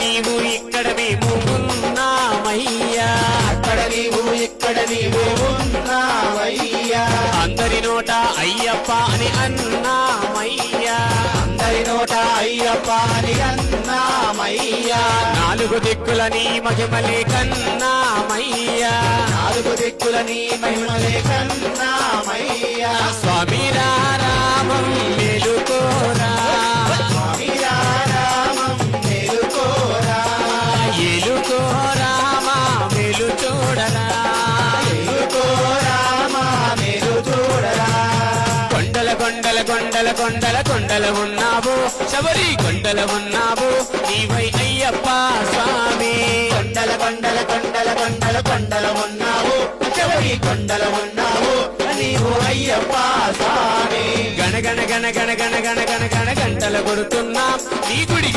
నీవు ఇక్కడ మేము ఉన్నామయ్యా, అక్కడ నీవు ఇక్కడ నీవు ఉన్నావయ్యా, అందరి నోట అయ్యప్ప అని అన్నామయ్యా, అందరి నోట అయ్యప్ప అని అన్నామయ్యా, నాలుగు దిక్కుల నీ మహిమలే కన్నామయ్యా, నాలుగు దిక్కుల నీ మహిమలే కన్నామయ్యా, స్వామి రామం మేలుకోరా, స్వామి రామం మేలుకోరా, ఏలుకో రామా మేలు చూడరా, మేలుకో రామా మేలు చూడరా, కొండల కొండల కొండల కొండల కొండల ఉన్నావు, శబరి కొండల ఉన్నావు నీవై అయ్యప్ప స్వామి, కొండల కొండల కొండల కొండల కొండల ఉన్నావు, చివరి కొండల ఉన్నావు నీవు అయ్యప్ప స్వామి. గణ గణ గణ గణ గణ గణ గణ గణ గంటలు కొడుతున్నాం నీ గుడి